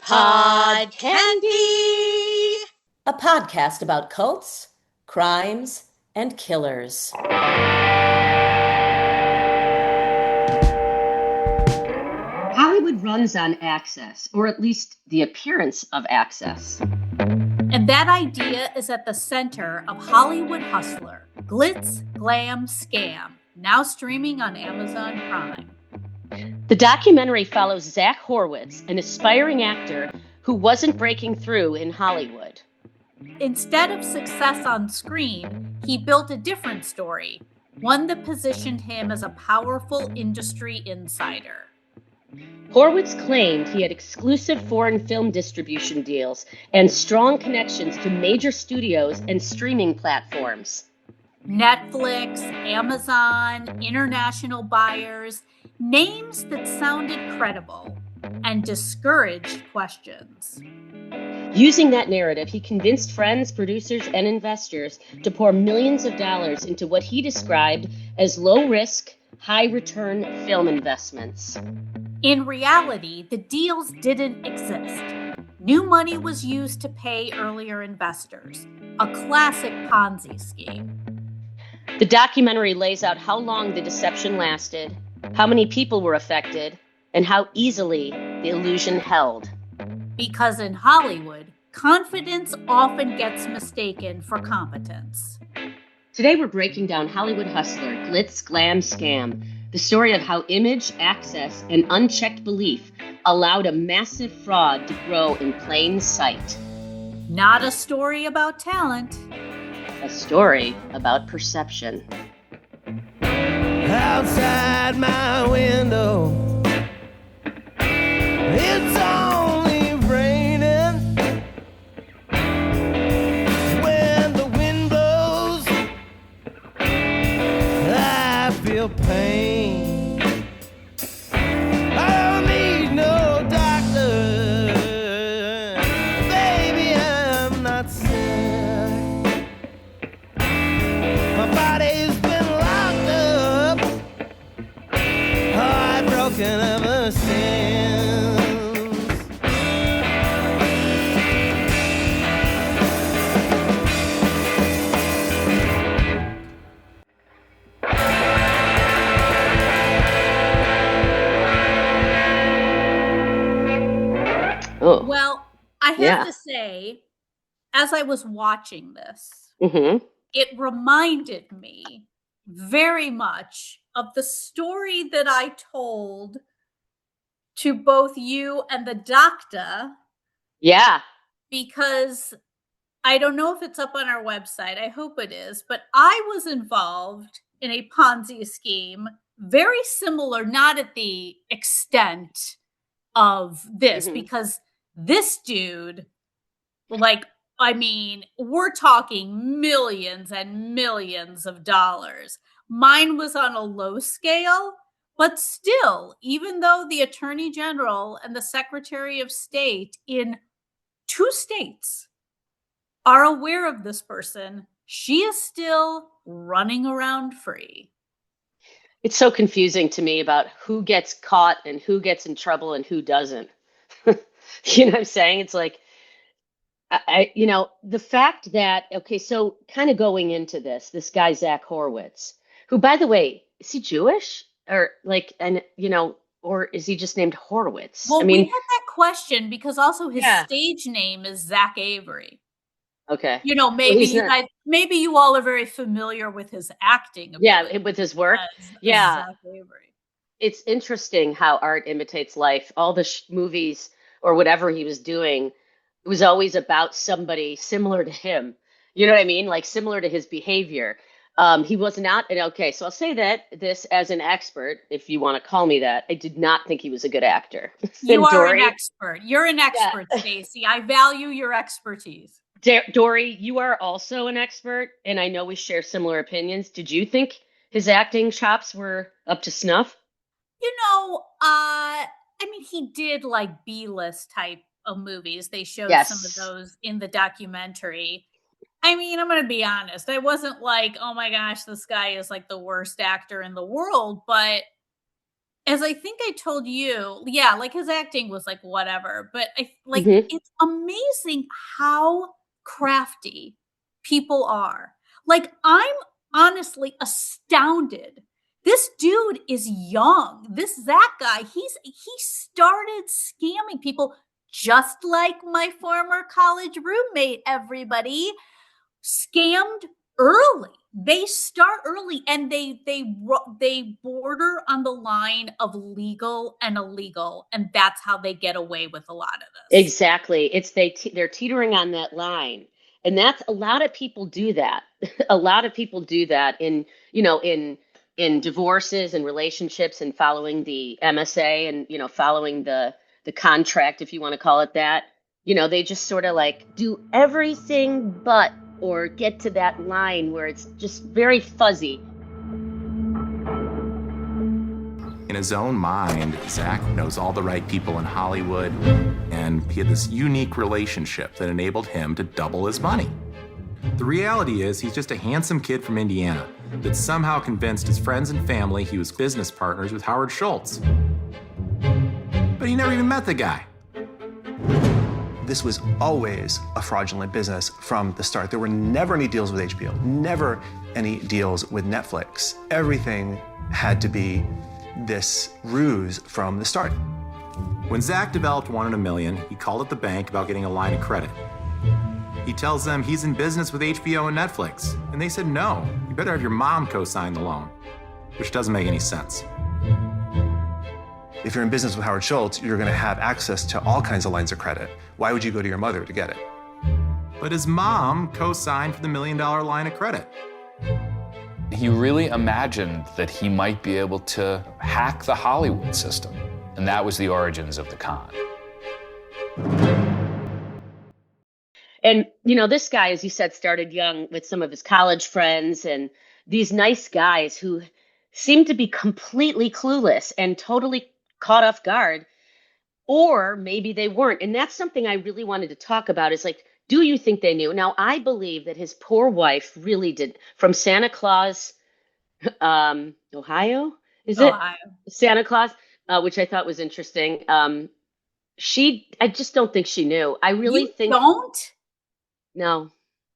Pod Candy! A podcast about cults, crimes, and killers. Hollywood runs on access, or at least the appearance of access. And that idea is at the center of Hollywood Hustler, Glitz, Glam Scam, now streaming on Amazon Prime. The documentary follows Zach Horowitz, an aspiring actor who wasn't breaking through in Hollywood. Instead of success on screen, he built a different story, one that positioned him as a powerful industry insider. Horowitz claimed he had exclusive foreign film distribution deals and strong connections to major studios and streaming platforms. Netflix, Amazon, international buyers, names that sounded credible and discouraged questions. Using that narrative, he convinced friends, producers, and investors to pour millions of dollars into what he described as low-risk, high-return film investments. In reality, the deals didn't exist. New money was used to pay earlier investors, a classic Ponzi scheme. The documentary lays out how long the deception lasted, how many people were affected, and how easily the illusion held. Because in Hollywood, confidence often gets mistaken for competence. Today we're breaking down Hollywood Hustler, Glitz, Glam Scam, the story of how image, access, and unchecked belief allowed a massive fraud to grow in plain sight. Not a story about talent. A story about perception. Outside my window, it's only raining. When the wind blows, I feel pain. I don't need no doctor, baby, I'm not sick. My body's been locked up, heartbroken ever since. Oh, Well, I have Yeah. to say, as I was watching this, mm-hmm. it reminded me very much of the story that I told to both you and the doctor, Yeah. because I don't know if it's up on our website. I hope it is. But I was involved in a Ponzi scheme, very similar, not at the extent of this, Mhm. because this dude, we're talking millions and millions of dollars. Mine was on a low scale, but still, even though the Attorney General and the Secretary of State in 2 states are aware of this person, she is still running around free. It's so confusing to me about who gets caught and who gets in trouble and who doesn't. You know what I'm saying? It's like, the fact that, okay, so kind of going into this guy, Zach Horowitz, who, by the way, is he Jewish or or is he just named Horowitz? Well, we had that question because also his Yeah. stage name is Zach Avery. Okay. Maybe he's you not- guys, maybe you all are very familiar with his acting ability. Yeah, with his work. as Yeah. Zach Avery. It's interesting how art imitates life. All the movies or whatever he was doing, it was always about somebody similar to him. You know what I mean? Like similar to his behavior. He was not, and okay, so I'll say this as an expert, if you want to call me that. I did not think he was a good actor. You are Dori, an expert. You're an expert, Stacey. I value your expertise. Dori, you are also an expert, and I know we share similar opinions. Did you think his acting chops were up to snuff? He did like B-list type of movies. They showed Yes. some of those in the documentary. I'm going to be honest. I wasn't like, oh my gosh, this guy is like the worst actor in the world, but as I think I told you, yeah, like his acting was like whatever, but Hmm. it's amazing how crafty people are. Like I'm honestly astounded. This dude is young. This Zach guy, he started scamming people just like my former college roommate, everybody scammed early. They start early and they border on the line of legal and illegal, and that's how they get away with a lot of this. Exactly. They're teetering on that line. And that's a lot of people do that. A lot of people do that in, in divorces and relationships and following the MSA and, following the contract, if you want to call it that. They just sort of like do everything but or get to that line where it's just very fuzzy. In his own mind, Zach knows all the right people in Hollywood, and he had this unique relationship that enabled him to double his money. The reality is, he's just a handsome kid from Indiana that somehow convinced his friends and family he was business partners with Howard Schultz. But he never even met the guy. This was always a fraudulent business from the start. There were never any deals with HBO, never any deals with Netflix. Everything had to be this ruse from the start. When Zach developed One in a Million, he called up the bank about getting a line of credit. He tells them he's in business with HBO and Netflix, and they said, no, you better have your mom co-sign the loan, which doesn't make any sense. If you're in business with Howard Schultz, you're going to have access to all kinds of lines of credit. Why would you go to your mother to get it? But his mom co-signed for the $1 million line of credit. He really imagined that he might be able to hack the Hollywood system, and that was the origins of the con. And, this guy, as you said, started young with some of his college friends and these nice guys who seemed to be completely clueless and totally caught off guard, or maybe they weren't. And that's something I really wanted to talk about is like, do you think they knew? Now, I believe that his poor wife really did. From Santa Claus, Ohio, is it? Ohio. Santa Claus, which I thought was interesting. I just don't think she knew. I really You think. Don't? No.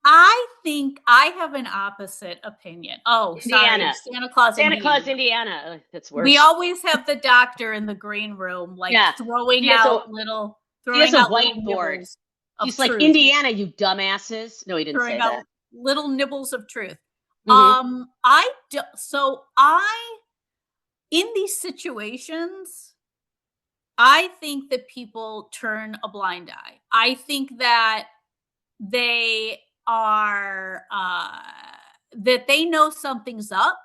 I think I have an opposite opinion. Oh, Indiana. sorry. Santa Claus, Santa Claus, Indiana. Ugh, that's worse. We always have the doctor in the green room, like throwing out little whiteboard. He's like, Indiana, you dumbasses. No, he didn't say that. Little nibbles of truth. Mm-hmm. In these situations, I think that people turn a blind eye. I think that they are that they know something's up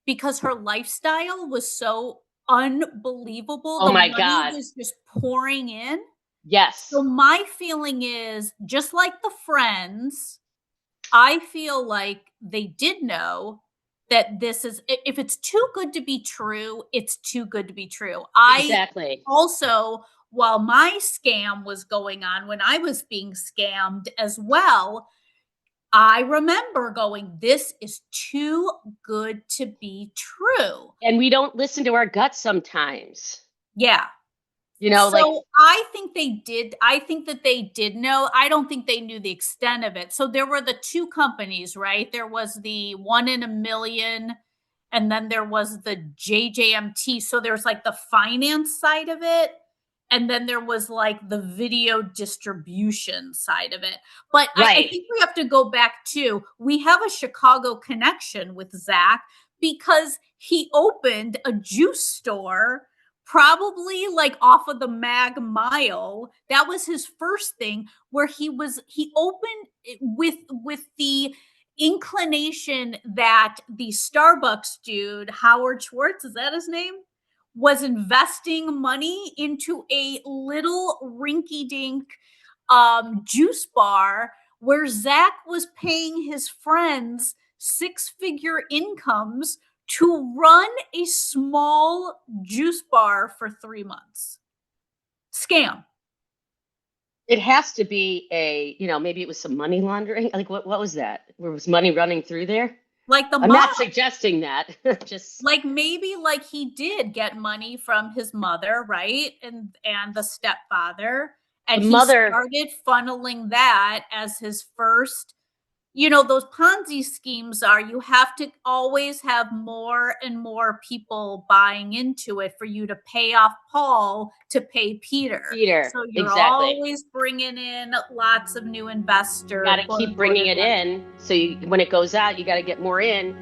because her lifestyle was so unbelievable. Oh my God. Money was just pouring in. Yes. So my feeling is, just like the friends, I feel like they did know that this is, if it's too good to be true, it's too good to be true. Exactly. Also, while my scam was going on, when I was being scammed as well, I remember going, this is too good to be true. And we don't listen to our guts sometimes. Yeah. So I think they did. I think that they did know. I don't think they knew the extent of it. So there were the two companies, right? There was the One in a Million, and then there was the JJMT. So there's like the finance side of it, and then there was like the video distribution side of it. But I think we have to go back to, we have a Chicago connection with Zach because he opened a juice store probably like off of the Mag Mile. That was his first thing, where he opened with the inclination that the Starbucks dude, Howard Schwartz, is that his name, was investing money into a little rinky-dink juice bar where Zach was paying his friends six-figure incomes to run a small juice bar for 3 months. Scam. It has to be maybe it was some money laundering. Like what was that? Where was money running through there? Like the I'm mom. not suggesting that. Just like maybe like he did get money from his mother, right? And the stepfather. And the he mother. started funneling that as his first, those Ponzi schemes are, you have to always have more and more people buying into it for you to pay off Paul to pay Peter. So you're exactly. always bringing in lots of new investors. You got to keep bringing it in. So when it goes out, you got to get more in.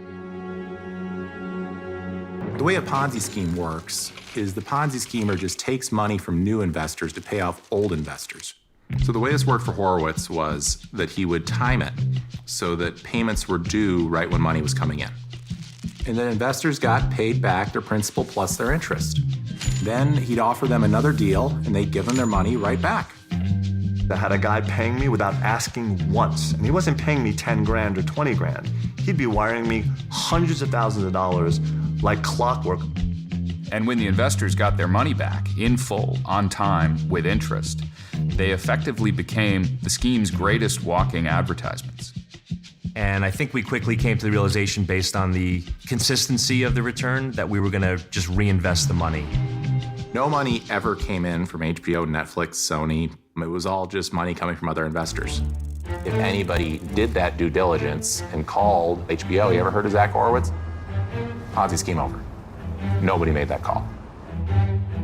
The way a Ponzi scheme works is the Ponzi schemer just takes money from new investors to pay off old investors. So the way this worked for Horowitz was that he would time it so that payments were due right when money was coming in. And then investors got paid back their principal plus their interest. Then he'd offer them another deal and they'd give him their money right back. I had a guy paying me without asking once, and he wasn't paying me 10 grand or 20 grand. He'd be wiring me hundreds of thousands of dollars like clockwork. And when the investors got their money back in full, on time, with interest, they effectively became the scheme's greatest walking advertisements. And I think we quickly came to the realization, based on the consistency of the return, that we were going to just reinvest the money. No money ever came in from HBO, Netflix, Sony. It was all just money coming from other investors. If anybody did that due diligence and called HBO, you ever heard of Zach Horowitz? Ponzi scheme over. Nobody made that call.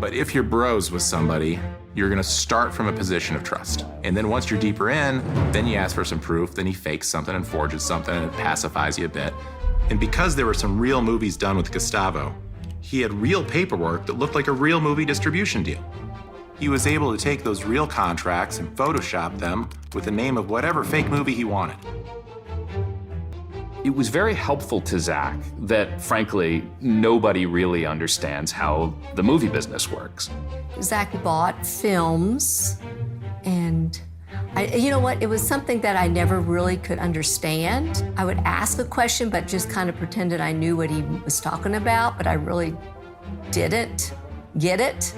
But if you're bros with somebody, you're gonna start from a position of trust. And then once you're deeper in, then you ask for some proof, then he fakes something and forges something and it pacifies you a bit. And because there were some real movies done with Gustavo, he had real paperwork that looked like a real movie distribution deal. He was able to take those real contracts and Photoshop them with the name of whatever fake movie he wanted. It was very helpful to Zach that, frankly, nobody really understands how the movie business works. Zach bought films, and you know what? It was something that I never really could understand. I would ask a question, but just kind of pretended I knew what he was talking about, but I really didn't get it.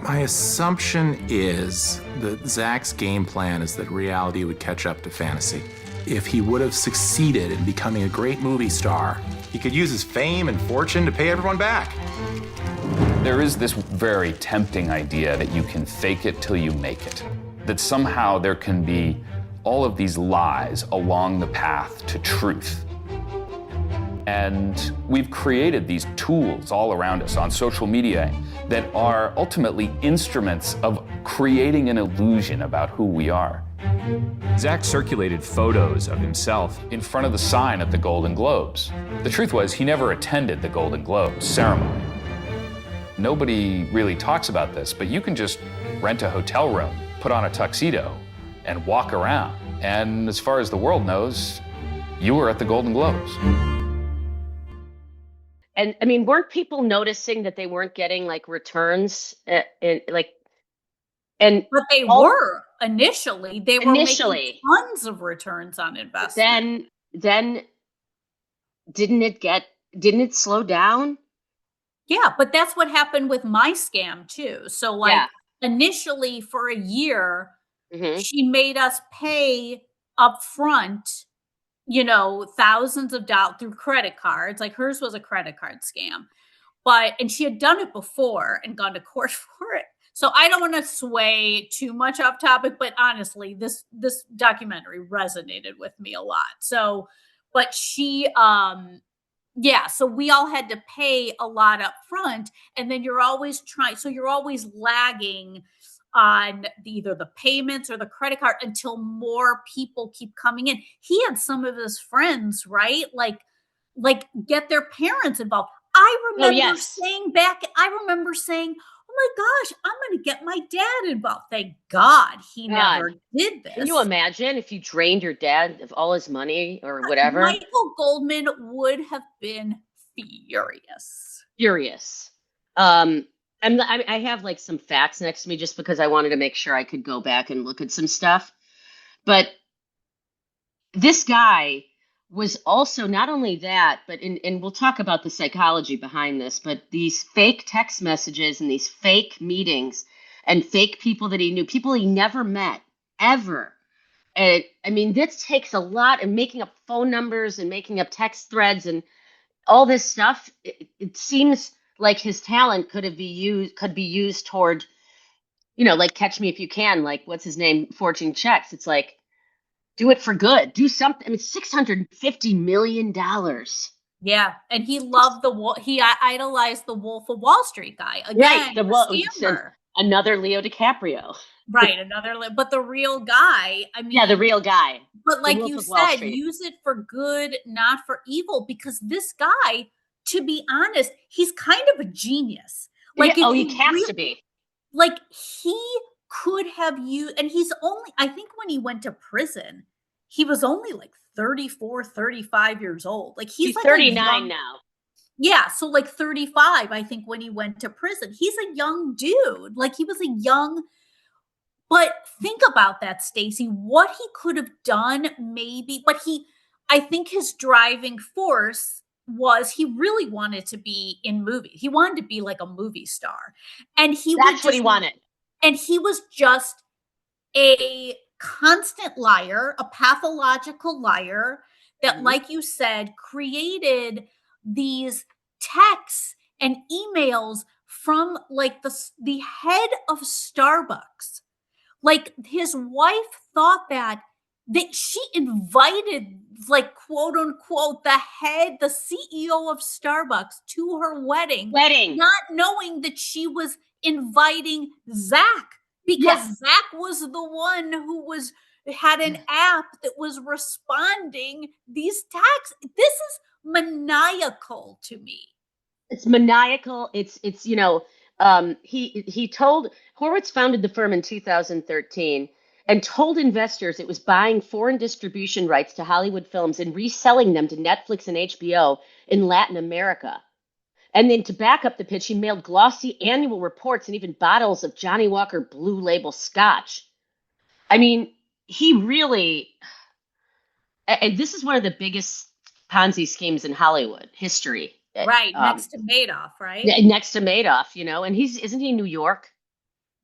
My assumption is that Zach's game plan is that reality would catch up to fantasy. If he would have succeeded in becoming a great movie star, he could use his fame and fortune to pay everyone back. There is this very tempting idea that you can fake it till you make it. That somehow there can be all of these lies along the path to truth. And we've created these tools all around us on social media that are ultimately instruments of creating an illusion about who we are. Zach circulated photos of himself in front of the sign at the Golden Globes. The truth was, he never attended the Golden Globes ceremony. Nobody really talks about this, but you can just rent a hotel room, put on a tuxedo, and walk around. And as far as the world knows, you were at the Golden Globes. And I mean, weren't people noticing that they weren't getting like returns but they were initially. They were making tons of returns on investment. Then didn't it slow down? Yeah, but that's what happened with my scam too. So initially for a year, she made us pay up front, thousands of dollars through credit cards. Like hers was a credit card scam. And she had done it before and gone to court for it. So I don't want to sway too much off topic, but honestly, this documentary resonated with me a lot. So, but she, so we all had to pay a lot up front, and then you're always lagging on either the payments or the credit card until more people keep coming in. He had some of his friends, right? Like get their parents involved. I remember saying, oh my gosh, I'm going to get my dad involved. Thank God he never did this. Can you imagine if you drained your dad of all his money or whatever? Michael Goldman would have been furious. I have like some facts next to me just because I wanted to make sure I could go back and look at some stuff. But this guy was also not only that, but and we'll talk about the psychology behind this, but these fake text messages and these fake meetings and fake people that he knew, people he never met, ever. And I mean, this takes a lot, and making up phone numbers and making up text threads and all this stuff. It seems like his talent could be used toward, like Catch Me If You Can, like what's his name, forging checks. It's like, do it for good. Do something. I mean, $650 million. Yeah, and he loved he idolized the Wolf of Wall Street guy. Again, Right, the scammer. Another Leo DiCaprio. Right, but the real guy. I mean, yeah, the real guy. But like you said, use it for good, not for evil, because this guy, to be honest, he's kind of a genius. Like, yeah, he has to be. Like, he could have used, and I think when he went to prison, he was only like 34, 35 years old. Like he's like 39 now. Yeah, so like 35, I think, when he went to prison. He's a young dude. Like he was a young, but think about that, Stacey, what he could have done maybe, but I think his driving force was he really wanted to be in movies. He wanted to be like a movie star. And that's what he wanted. And he was just a constant liar, a pathological liar that, like you said, created these texts and emails from like the head of Starbucks. Like his wife thought that she invited, like, quote unquote, the CEO of Starbucks to her wedding, not knowing that she was inviting Zach, because Zach was the one who had an app that was responding these texts. This is maniacal to me. It's maniacal. It's Horowitz founded the firm in 2013 and told investors it was buying foreign distribution rights to Hollywood films and reselling them to Netflix and HBO in Latin America. And then to back up the pitch, he mailed glossy annual reports and even bottles of Johnny Walker Blue Label Scotch. I mean, he really, and this is one of the biggest Ponzi schemes in Hollywood history. Right, next to Madoff, right? Next to Madoff, and isn't he in New York?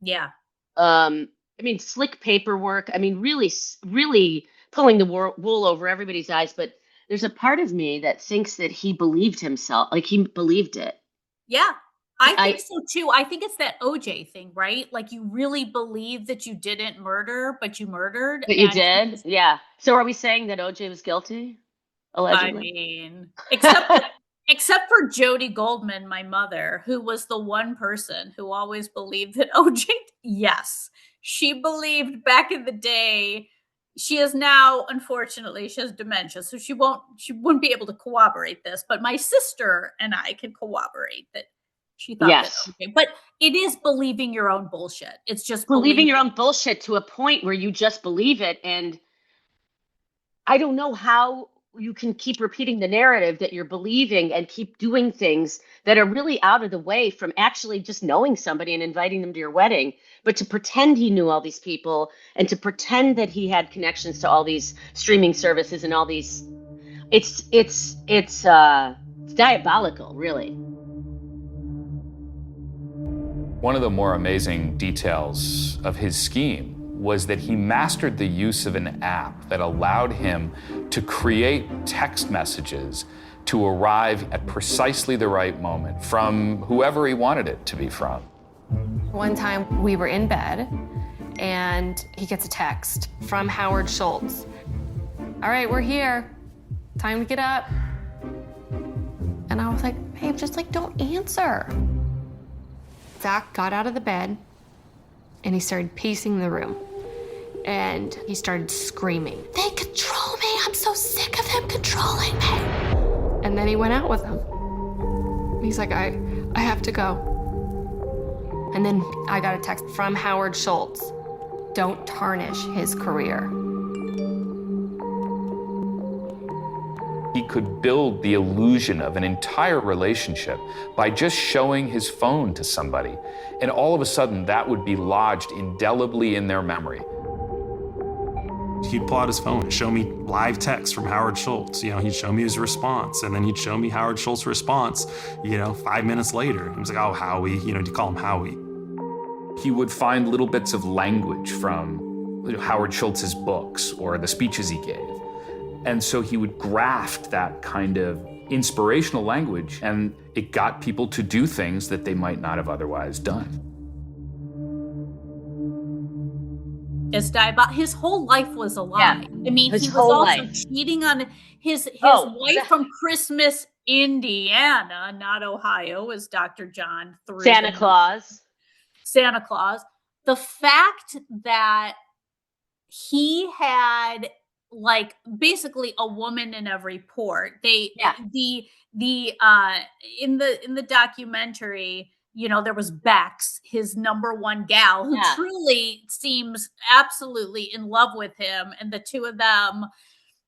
Yeah. I mean, slick paperwork. I mean, really, really pulling the wool over everybody's eyes. But there's a part of me that thinks that he believed himself, like he believed it. Yeah, I think so too. I think it's that OJ thing, right? Like you really believe that you didn't murder, but you murdered. But you did? Yeah. So are we saying that OJ was guilty? Allegedly? I mean, except for Jody Goldman, my mother, who was the one person who always believed that OJ, yes, she believed back in the day. She is now, unfortunately, she has dementia, so she wouldn't be able to corroborate this. But my sister and I can corroborate that she thought that OJ. But it is believing your own bullshit. It's just believing your own bullshit to a point where you just believe it. And I don't know how you can keep repeating the narrative that you're believing and keep doing things that are really out of the way from actually just knowing somebody and inviting them to your wedding, but to pretend he knew all these people and to pretend that he had connections to all these streaming services and all these, it's diabolical, really. One of the more amazing details of his scheme was that he mastered the use of an app that allowed him to create text messages to arrive at precisely the right moment from whoever he wanted it to be from. One time we were in bed and he gets a text from Howard Schultz. All right, we're here. Time to get up. And I was like, babe, just don't answer. Zach got out of the bed and he started pacing the room. And he started screaming, "They control me! I'm so sick of them controlling me!" And then he went out with them. He's like, I have to go. And then I got a text from Howard Schultz. Don't tarnish his career. He could build the illusion of an entire relationship by just showing his phone to somebody. And all of a sudden, that would be lodged indelibly in their memory. He'd pull out his phone and show me live text from Howard Schultz. He'd show me his response, and then he'd show me Howard Schultz's response, 5 minutes later. He was like, "Oh, Howie," to call him Howie. He would find little bits of language from Howard Schultz's books or the speeches he gave. And so he would graft that kind of inspirational language, and it got people to do things that they might not have otherwise done. His whole life was a lie. Yeah, I mean, his he was whole also life. cheating on his wife from Christmas, Indiana, not Ohio, as Dr. John threw Santa Claus. Santa Claus. The fact that he had like basically a woman in every port. In the documentary, you know, there was Bex, his number one gal, who truly seems absolutely in love with him, and the two of them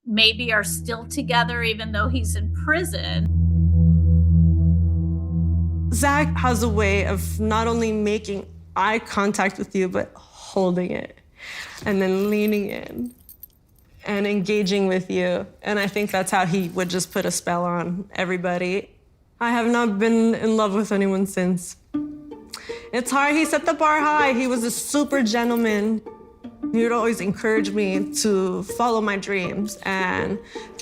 maybe are still together even though he's in prison. Zach has a way of not only making eye contact with you, but holding it and then leaning in and engaging with you. And I think that's how he would just put a spell on everybody. I have not been in love with anyone since. It's hard. He set the bar high. He was a super gentleman. He would always encourage me to follow my dreams and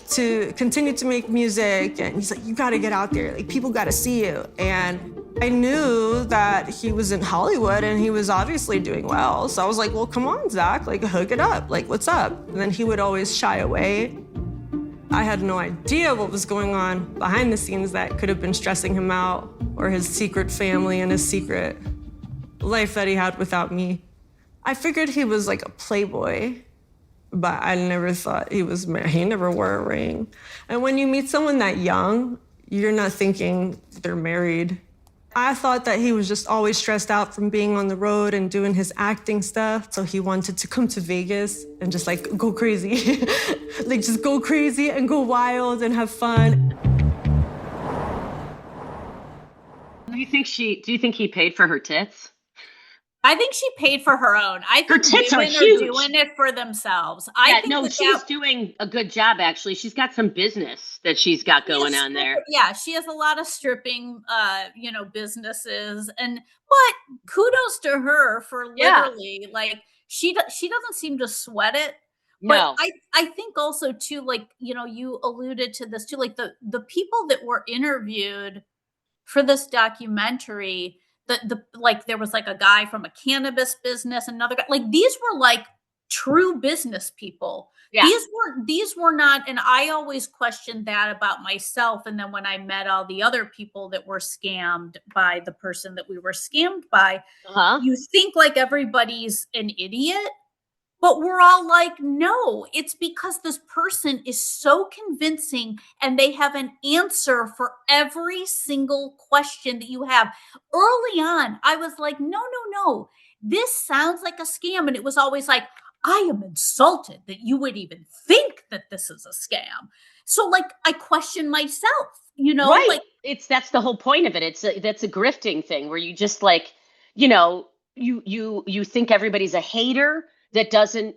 to continue to make music. And he's like, you gotta get out there. Like, people gotta see you. And I knew that he was in Hollywood and he was obviously doing well. So I was like, well, come on, Zach, like, hook it up. Like, what's up? And then he would always shy away. I had no idea what was going on behind the scenes that could have been stressing him out, or his secret family and his secret life that he had without me. I figured he was like a playboy, but I never thought he was married. He never wore a ring. And when you meet someone that young, you're not thinking they're married. I thought that he was just always stressed out from being on the road and doing his acting stuff. So he wanted to come to Vegas and just like go crazy. Like just go crazy and go wild and have fun. Do you think he paid for her tits? I think she paid for her own. I think her tits women are huge. Doing it for themselves. She's doing a good job, actually. She's got some business that she's got going on there. Yeah, she has a lot of stripping, businesses, but kudos to her for literally, like, she doesn't seem to sweat it. No. But I think also too, like, you know, you alluded to this too, like the people that were interviewed for this documentary. There was like a guy from a cannabis business, another guy, like these were like true business people. Yeah. These were not, and I always questioned that about myself. And then when I met all the other people that were scammed by the person that we were scammed by, you think like everybody's an idiot, but we're all like, no, it's because this person is so convincing and they have an answer for every single question that you have. Early on, I was like, no, this sounds like a scam. And it was always like, I am insulted that you would even think that this is a scam. So like, I question myself, you know, right. Like that's the whole point of it. That's a grifting thing where you just like, you know, you think everybody's a hater that doesn't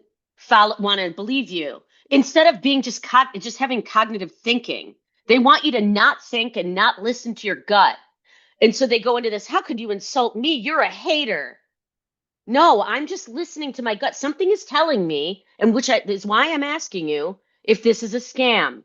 want to believe you. Instead of being just having cognitive thinking, they want you to not think and not listen to your gut. And so they go into this, how could you insult me? You're a hater. No, I'm just listening to my gut. Something is telling me, and is why I'm asking you if this is a scam.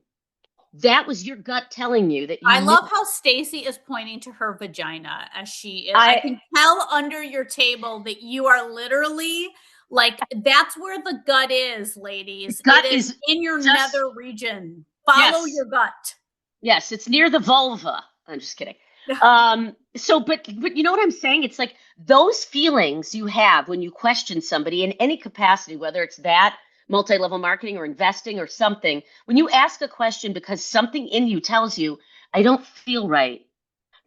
That was your gut telling you that. I love how Stacey is pointing to her vagina as she is. I can tell under your table that you are literally like, that's where the gut is, ladies. The gut it is in your nether region. Follow your gut. Yes, it's near the vulva. I'm just kidding. But you know what I'm saying? It's like those feelings you have when you question somebody in any capacity, whether it's that multi-level marketing or investing or something, when you ask a question because something in you tells you, I don't feel right,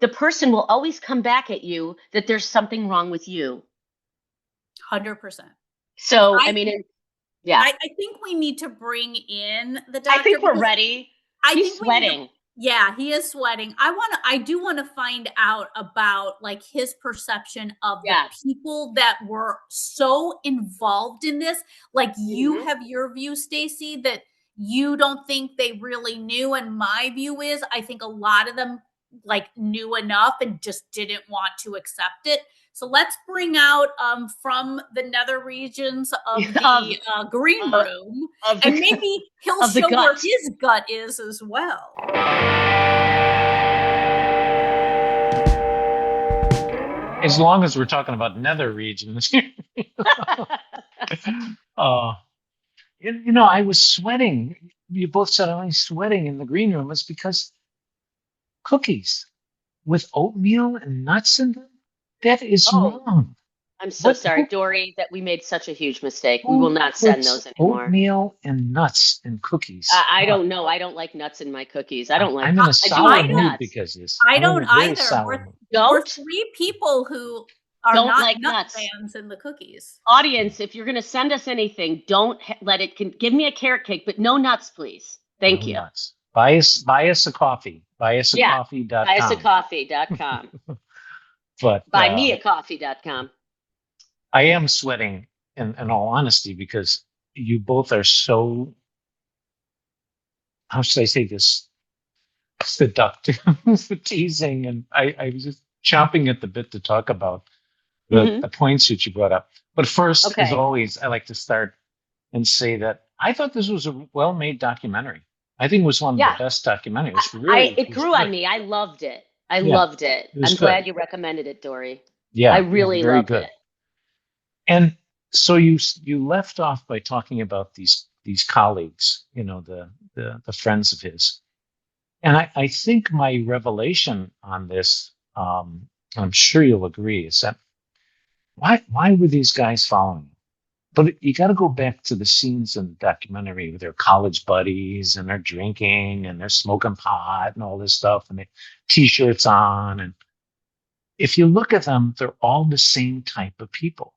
the person will always come back at you that there's something wrong with you. 100%. So, I mean, yeah. I think we need to bring in the doctor. I think we're ready. He's sweating. Yeah, he is sweating. I do want to find out about like his perception of the people that were so involved in this. Like you have your view, Stacey, that you don't think they really knew. And my view is I think a lot of them knew enough and just didn't want to accept it. So let's bring out from the nether regions of the green room, and maybe he'll show where his gut is as well. As long as we're talking about nether regions. I was sweating. You both said I was sweating in the green room. It's because cookies with oatmeal and nuts in them, that is wrong. I'm so sorry, Dori, that we made such a huge mistake. We will not send those anymore. Oatmeal and nuts and cookies. I don't know. I don't like nuts in my cookies. I don't like. I'm in a sour mood because of this. I don't either. We're three people who don't like nut fans in the cookies. Audience, if you're going to send us anything, don't let it. Give me a carrot cake, but no nuts, please. Thank you. Nuts. Buy us a coffee. Buyusacoffee.com. Buyusacoffee.com. But buymeacoffee.com. I am sweating in all honesty because you both are so, how should I say this, seductive, teasing, and I was just chomping at the bit to talk about the points that you brought up. But first, as always, I like to start and say that I thought this was a well-made documentary. I think it was one of the best documentaries. It grew on me. I loved it. I loved it. I'm glad you recommended it, Dori. Yeah, I really loved it. And so you left off by talking about these colleagues, the friends of his. And I think my revelation on this, I'm sure you'll agree, is that why were these guys following him? But you got to go back to the scenes in the documentary with their college buddies and they're drinking and they're smoking pot and all this stuff and they T-shirts on. And if you look at them, they're all the same type of people,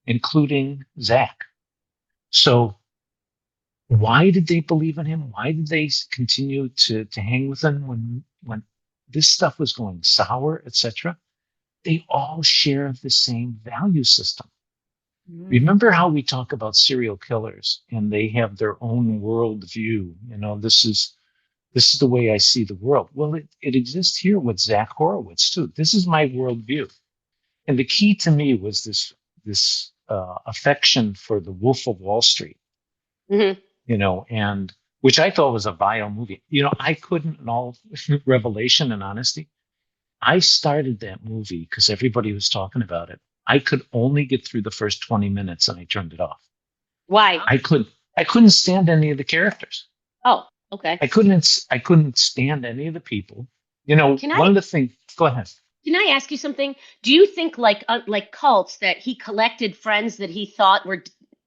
including Zach. So why did they believe in him? Why did they continue to hang with him when this stuff was going sour, etc.? They all share the same value system. Remember how we talk about serial killers and they have their own world view? This is the way I see the world. Well, it exists here with Zach Horowitz too. This is my world view. And the key to me was this affection for the Wolf of Wall Street, and which I thought was a vile movie. I couldn't, in all revelation and honesty, I started that movie because everybody was talking about it. I could only get through the first 20 minutes and I turned it off. Why? I couldn't stand any of the characters. Oh, okay. I couldn't stand any of the people. One of the things, go ahead. Can I ask you something? Do you think like cults that he collected friends that he thought were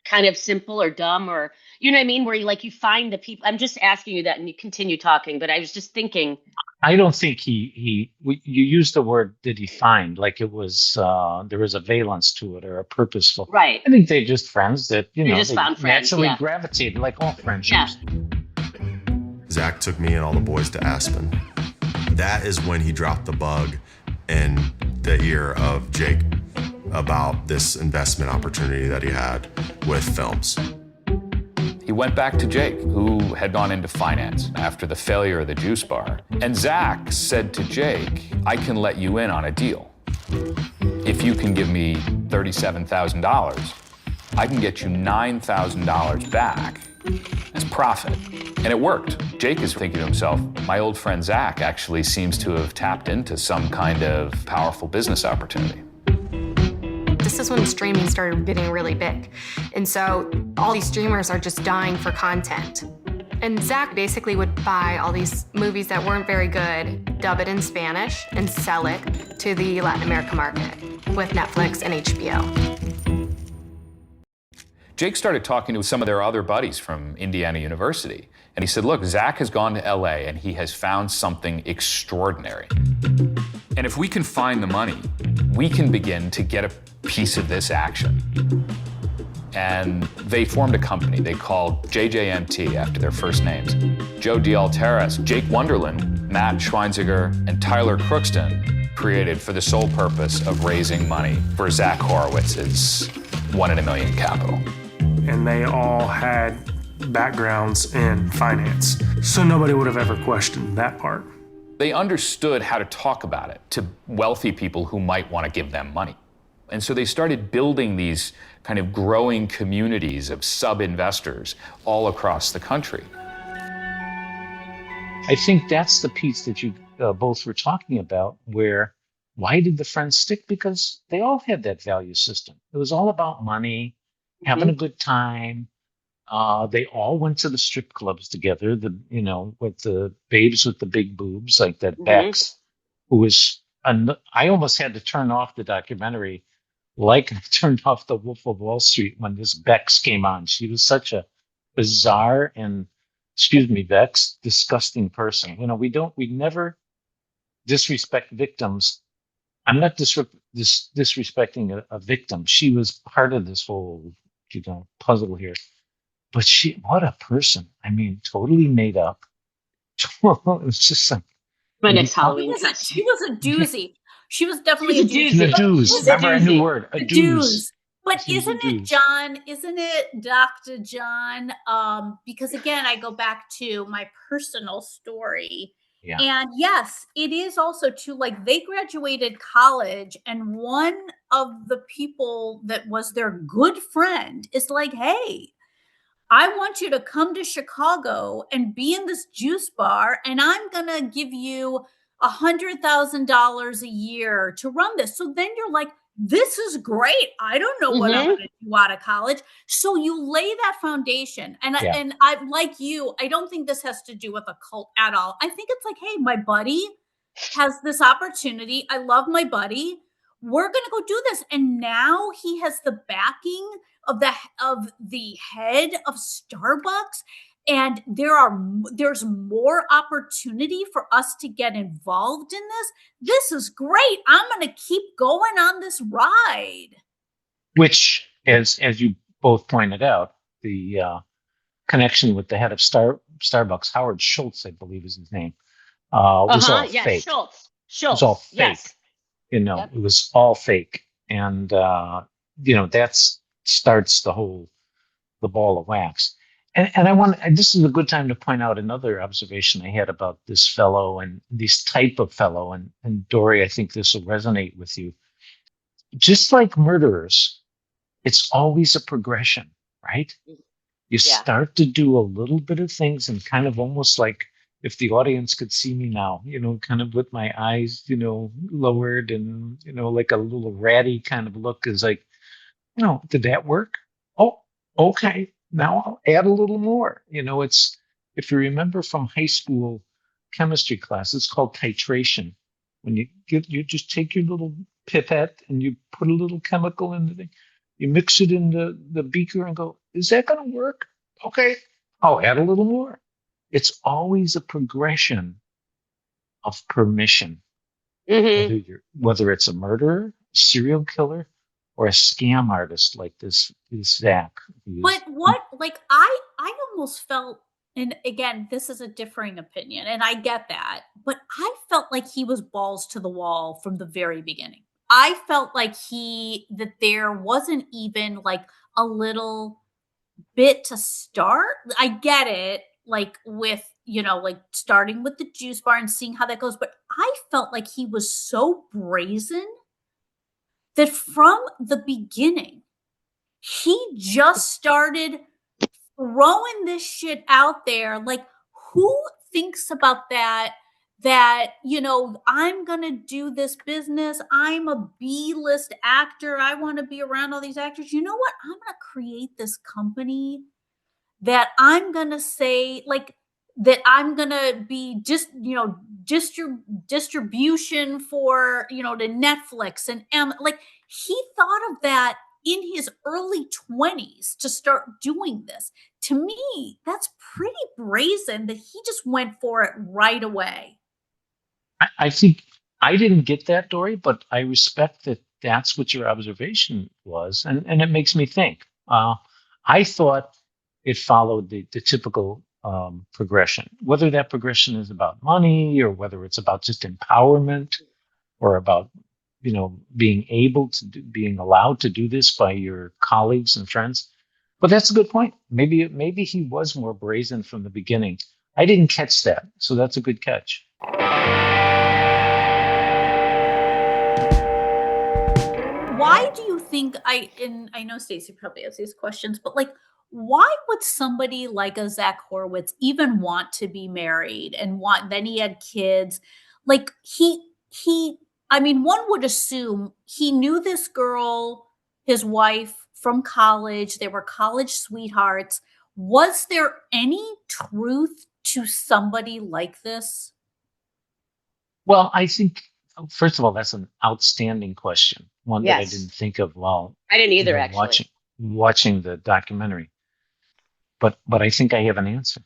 kind of simple or dumb, or you know what I mean? Where you find the people. I'm just asking you that, and you continue talking. But I was just thinking. I don't think you used the word "did he find" like it was there was a valence to it or a purposeful. Right. I think they're just friends that they found friends, naturally gravitated, like all friendships. Yeah. Zach took me and all the boys to Aspen. That is when he dropped the bug in the ear of Jake about this investment opportunity that he had with films. He went back to Jake, who had gone into finance after the failure of the juice bar. And Zach said to Jake, I can let you in on a deal. If you can give me $37,000, I can get you $9,000 back as profit. And it worked. Jake is thinking to himself, my old friend Zach actually seems to have tapped into some kind of powerful business opportunity. This is when streaming started getting really big. And so all these streamers are just dying for content. And Zach basically would buy all these movies that weren't very good, dub it in Spanish, and sell it to the Latin America market with Netflix and HBO. Jake started talking to some of their other buddies from Indiana University. And he said, look, Zach has gone to LA and he has found something extraordinary. And if we can find the money, we can begin to get a piece of this action. And they formed a company they called JJMT after their first names. Joe D'Alteras, Jake Wonderland, Matt Schweinziger, and Tyler Crookston created for the sole purpose of raising money for Zach Horowitz's 1 in a million capital. And they all had backgrounds in finance, so nobody would have ever questioned that part. They understood how to talk about it to wealthy people who might want to give them money. And so they started building these kind of growing communities of sub-investors all across the country. I think that's the piece that you both were talking about, where why did the friends stick? Because they all had that value system. It was all about money, having a good time. They all went to the strip clubs together, with the babes with the big boobs, like that Bex, who was, I almost had to turn off the documentary, like I turned off The Wolf of Wall Street when this Bex came on. She was such a bizarre and, excuse me, Bex, disgusting person. We never disrespect victims. I'm not disrespecting a victim. She was part of this whole, puzzle here. But what a person. I mean, totally made up. It was just like. My next Halloween She was a doozy. She was definitely a doozy. A doozy. Remember a new word, a doozy. But isn't it, John? Isn't it Dr. John? Because again, I go back to my personal story. Yeah. And yes, it is also too, like, they graduated college and one of the people that was their good friend is like, hey, I want you to come to Chicago and be in this juice bar, and I'm going to give you $100,000 a year to run this. So then you're like, this is great. I don't know what I'm going to do out of college. So you lay that foundation. And I, like you, I don't think this has to do with a cult at all. I think it's like, hey, my buddy has this opportunity. I love my buddy. We're going to go do this. And now he has the backing of the head of Starbucks. And there's more opportunity for us to get involved in this. This is great. I'm going to keep going on this ride. Which, as you both pointed out, the connection with the head of Starbucks, Howard Schultz, I believe is his name, was all fake. Schultz. It was all fake. Yes. It was all fake. And, that starts the ball of wax. And this is a good time to point out another observation I had about this fellow and this type of fellow. And Dori, I think this will resonate with you. Just like murderers, it's always a progression, right? You start to do a little bit of things and kind of almost like, if the audience could see me now, kind of with my eyes, lowered and, like a little ratty kind of look is like, did that work? Oh, okay. Now I'll add a little more. It's, if you remember from high school chemistry class, it's called titration. When you just take your little pipette and you put a little chemical in the thing, you mix it in the beaker and go, is that going to work? Okay, I'll add a little more. It's always a progression of permission. Whether it's a murderer, serial killer, or a scam artist like this Zach. But I almost felt, and again, this is a differing opinion, and I get that, but I felt like he was balls to the wall from the very beginning. I felt like that there wasn't even like a little bit to start. I get it, like with, like starting with the juice bar and seeing how that goes, but I felt like he was so brazen that from the beginning, he just started throwing this shit out there. Like, who thinks about that, I'm going to do this business. I'm a B-list actor. I want to be around all these actors. You know what? I'm going to create this company that I'm going to say, like, that I'm going to be just, distribution for, to Netflix and like, he thought of that in his early 20s to start doing this. To me, that's pretty brazen that he just went for it right away. I think I didn't get that, Dori, but I respect that that's what your observation was. And it makes me think. I thought it followed the typical progression, whether that progression is about money or whether it's about just empowerment or about, being being allowed to do this by your colleagues and friends. But that's a good point. Maybe he was more brazen from the beginning. I didn't catch that, so that's a good catch. Why do you think and I know Stacey probably has these questions, but like, why would somebody like a Zach Horowitz even want to be married and then he had kids? Like he I mean, one would assume he knew this girl, his wife from college. They were college sweethearts. Was there any truth to somebody like this? Well, I think, first of all, that's an outstanding question. One that I Yes. didn't think of while I didn't either, actually. watching the documentary. But I think I have an answer.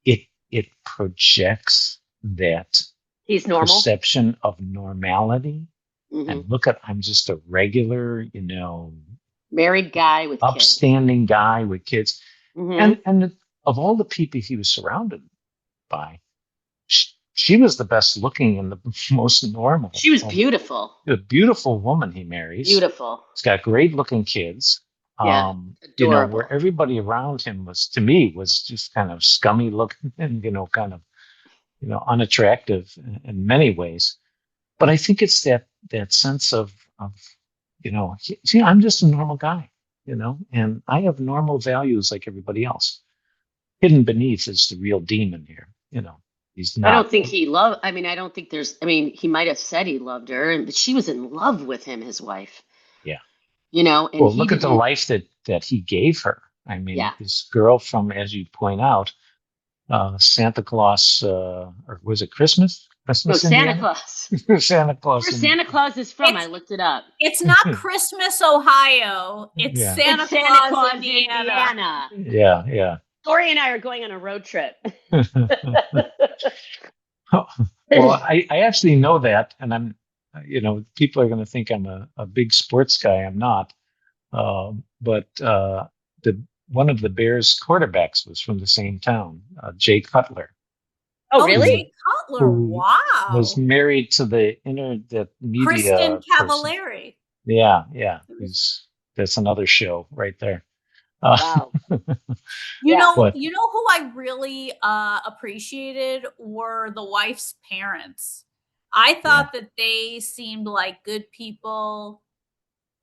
It projects that He's normal. perception of normality. Mhm. And look at, I'm just a regular, Married guy with kids. upstanding guy with kids. Mhm. And of all the people he was surrounded by, she was the best looking and the most normal. She was beautiful. A beautiful woman he marries. Beautiful. He's got great looking kids. Yeah, Where adorable. everybody around him was just kind of scummy looking and, kind of, unattractive in many ways. But I think it's that sense of, I'm just a normal guy, and I have normal values like everybody else. Hidden beneath is the real demon here, He's not. I don't think he I don't think he might have said he loved her, but she was in love with him, his wife. Yeah. And well, look at the life that he gave her. I mean, this girl from, as you point out, Santa Claus, or was it Christmas? No, Santa Claus. Santa Claus. Where Santa Claus is from, I looked it up. It's not Christmas, Ohio. It's Santa Claus, Indiana. Yeah. Dori and I are going on a road trip. Well, I actually know that, and I'm, people are going to think I'm a big sports guy. I'm not. But one of the Bears quarterbacks was from the same town, Jay Cutler. Oh, really? Jay Cutler, wow. Was married to the internet media Kristen person. Cavallari. Yeah. That's another show right there. Wow. You know who I really appreciated were the wife's parents. I thought that they seemed like good people.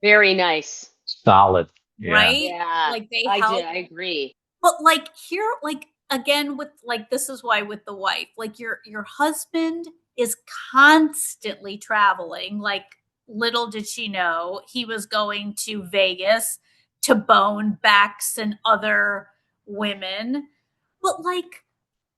Very nice. Solid. Yeah. Right? Yeah. Like they I helped. did. I agree. But like here, like again with like this is why with the wife, like your husband is constantly traveling. Like little did she know he was going to Vegas to bone Bex and other women. But like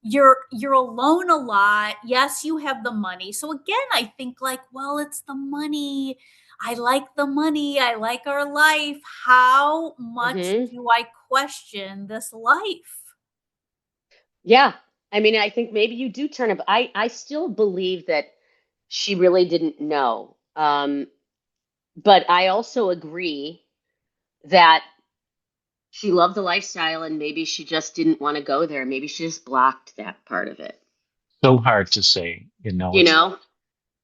you're alone a lot. Yes, you have the money. So again, I think like, well, it's the money. I like the money. I like our life. How much do I question this life? Yeah. I mean, I think maybe you do turn up. I still believe that she really didn't know. But I also agree that she loved the lifestyle and maybe she just didn't want to go there. Maybe she just blocked that part of it. So hard to say,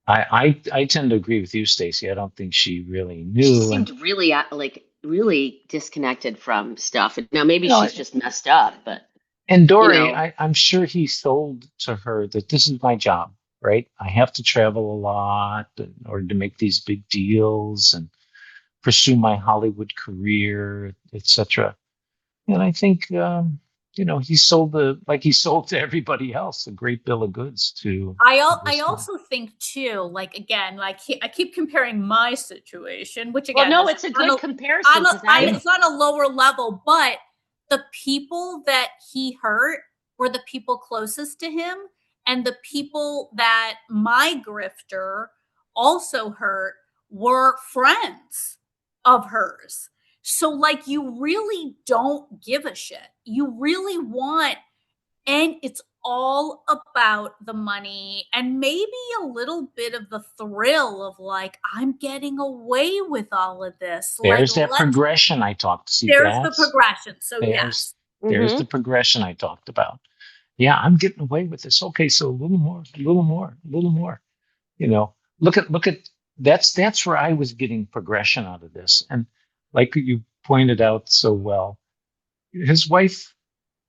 I tend to agree with you, Stacey. I don't think she really knew. She seemed really disconnected from stuff. Now maybe she's just messed up, but. And Dori, I'm sure he sold to her that this is my job, right? I have to travel a lot in order to make these big deals and pursue my Hollywood career, etc. And I think, he sold like he sold to everybody else, a great bill of goods to. I also think too, like again, like I keep comparing my situation, which again, it's a good comparison. It's on a lower level, but the people that he hurt were the people closest to him, and the people that my grifter also hurt were friends of hers. So like you really don't give a shit. You really want, and it's all about the money and maybe a little bit of the thrill of like, I'm getting away with all of this. There's like, that progression I talked to. There's the progression. So yes. There's the progression I talked about. Yeah, I'm getting away with this. Okay, so a little more. Look at that's where I was getting progression out of this. And like you pointed out so well, his wife,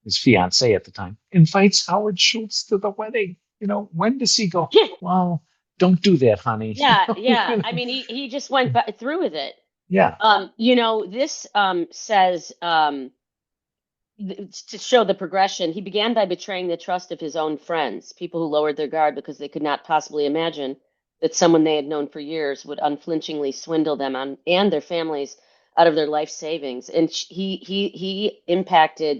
his fiance at the time, invites Howard Schultz to the wedding. When does he go, well, don't do that, honey? Yeah, yeah. I mean, he just went through with it. Yeah. This says to show the progression, he began by betraying the trust of his own friends, people who lowered their guard because they could not possibly imagine that someone they had known for years would unflinchingly swindle them and their families out of their life savings. And the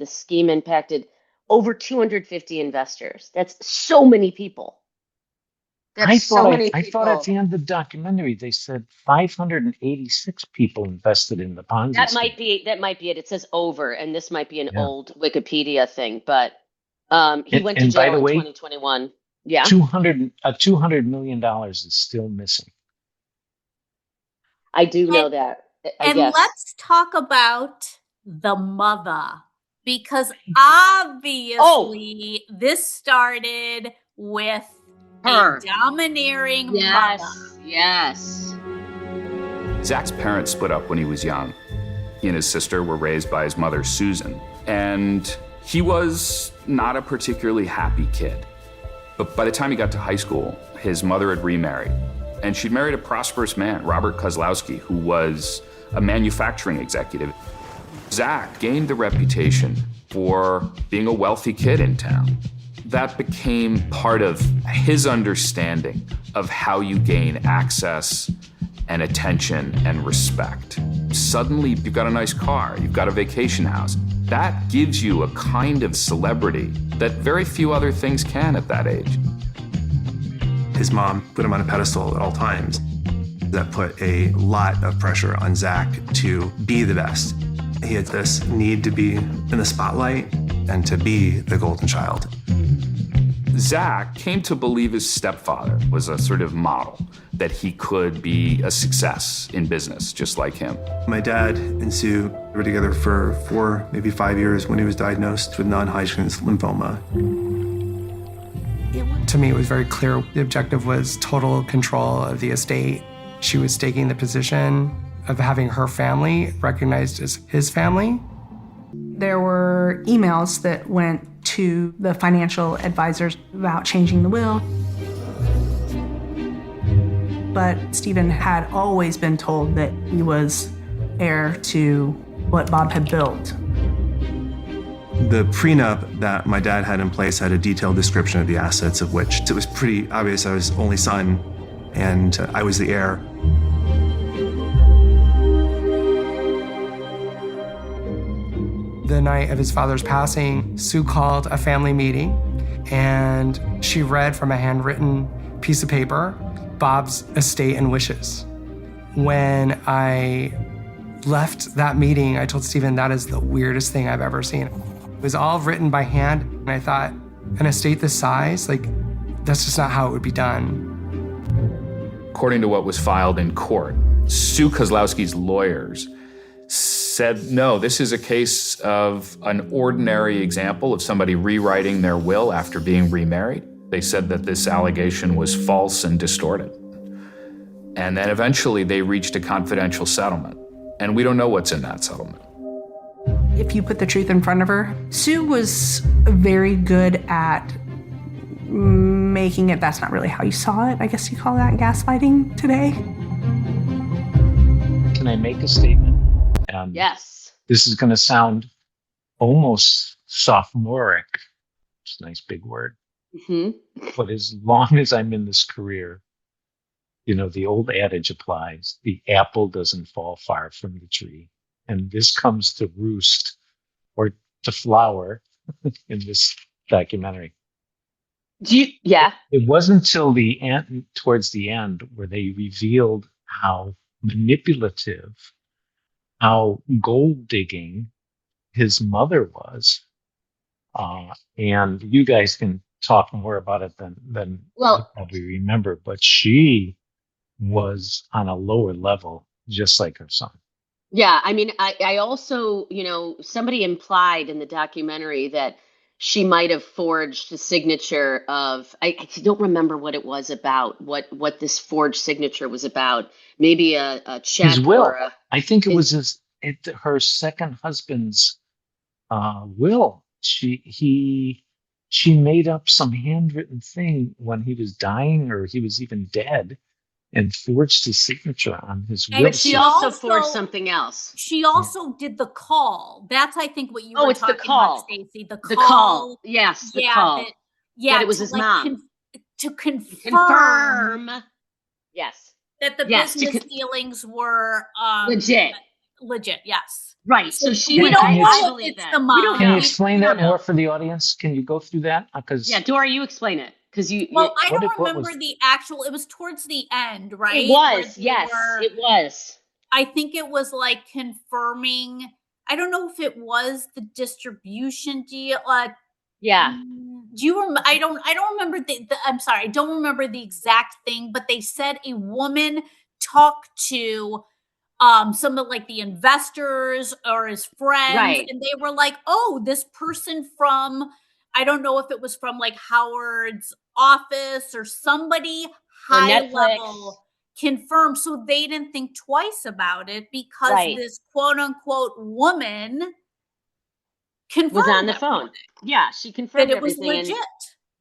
scheme impacted over 250 investors. That's so many people. I thought at the end of the documentary they said 586 people invested in the Ponzi. That might be it. It says over, and this might be an old Wikipedia thing, but he went to jail in 2021. Yeah, $200 million is still missing. I do know that. I guess. Let's talk about the mother, because obviously this started with her. A domineering mother. Yes. Zach's parents split up when he was young. He and his sister were raised by his mother, Susan, and he was not a particularly happy kid. But by the time he got to high school, his mother had remarried, and she'd married a prosperous man, Robert Kozlowski, who was a manufacturing executive. Zach gained the reputation for being a wealthy kid in town. That became part of his understanding of how you gain access and attention and respect. Suddenly, you've got a nice car, you've got a vacation house. That gives you a kind of celebrity that very few other things can at that age. His mom put him on a pedestal at all times. That put a lot of pressure on Zach to be the best. He had this need to be in the spotlight and to be the golden child. Zach came to believe his stepfather was a sort of model, that he could be a success in business, just like him. My dad and Sue were together for 4, maybe 5 years when he was diagnosed with non-Hodgkin's lymphoma. To me, it was very clear the objective was total control of the estate. She was taking the position of having her family recognized as his family. There were emails that went to the financial advisors about changing the will. But Stephen had always been told that he was heir to what Bob had built. The prenup that my dad had in place had a detailed description of the assets, of which it was pretty obvious I was only son and I was the heir. The night of his father's passing, Sue called a family meeting and she read from a handwritten piece of paper Bob's estate and wishes. When I left that meeting, I told Stephen, that is the weirdest thing I've ever seen. It was all written by hand, and I thought, an estate this size, that's just not how it would be done. According to what was filed in court, Sue Kozlowski's lawyers said, no, this is a case of an ordinary example of somebody rewriting their will after being remarried. They said that this allegation was false and distorted. And then eventually they reached a confidential settlement. And we don't know what's in that settlement. If you put the truth in front of her, Sue was very good at making it that's not really how you saw it. I guess you call that gaslighting today. Can I make a statement? Yes. This is going to sound almost sophomoric. It's a nice big word. Mm-hmm. But as long as I'm in this career, the old adage applies, the apple doesn't fall far from the tree. And this comes to roost or to flower in this documentary. Yeah. It wasn't until the end, towards the end, where they revealed how manipulative, how gold digging his mother was. And you guys can talk more about it than I probably remember, but she was on a lower level, just like her son. Yeah, I mean, I also, somebody implied in the documentary that she might have forged the signature of, I don't remember what it was about, what this forged signature was about. Maybe a check. His will. Or I think it was her second husband's will. she made up some handwritten thing when he was dying or he was even dead and forged his signature on his will. But she also forged something else. She also did the call. That's, I think, what you were it's the talking call. about, Stacey. The call. The call. Yes, the call. That it was his mom. To confirm. Yes. That the business dealings were legit. Legit, yes. Right. So she we don't know if believe it's that. the mom. Can you explain that more for the audience? Can you go through that? Yeah, Dori, you explain it. Well, I don't remember the actual, it was towards the end, right? It was, yes, it was. I think it was like confirming, I don't know if it was the distribution deal. Yeah. Do you remember? I don't remember I'm sorry, I don't remember the exact thing, but they said a woman talked to some of like the investors or his friends, right. And they were like, oh, this person from, I don't know if it was from like Howard's office or somebody high level confirmed. So they didn't think twice about it because this quote unquote woman confirmed was on the phone. Yeah, she confirmed that it was everything. legit.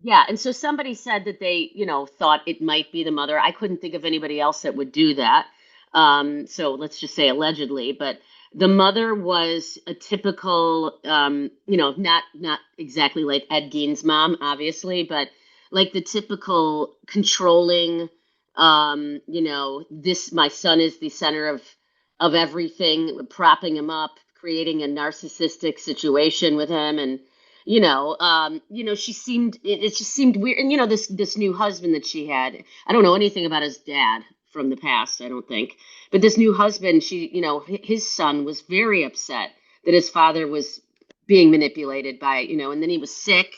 Yeah, and so somebody said that they, thought it might be the mother. I couldn't think of anybody else that would do that. So let's just say allegedly, but the mother was a typical, not exactly like Ed Gein's mom, obviously, but like the typical controlling, my son is the center of everything, propping him up, creating a narcissistic situation with him. And, she seemed, it just seemed weird. And, this new husband that she had, I don't know anything about his dad from the past, I don't think. But this new husband, his son was very upset that his father was being manipulated by, and then he was sick.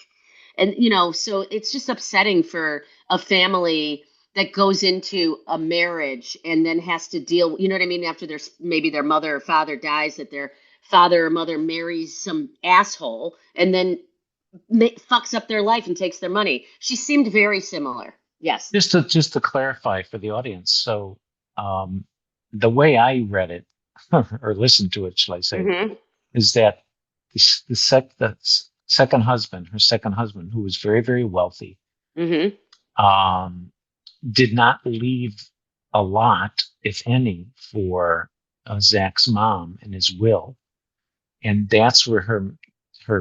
And, so it's just upsetting for a family that goes into a marriage and then has to deal, you know what I mean? After maybe their mother or father dies, that their father or mother marries some asshole and then fucks up their life and takes their money. She seemed very similar. Yes. Just to clarify for the audience. So the way I read it or listened to it, shall I say, is that her second husband, who was very, very wealthy, did not leave a lot, if any, for Zach's mom in his will. And that's where her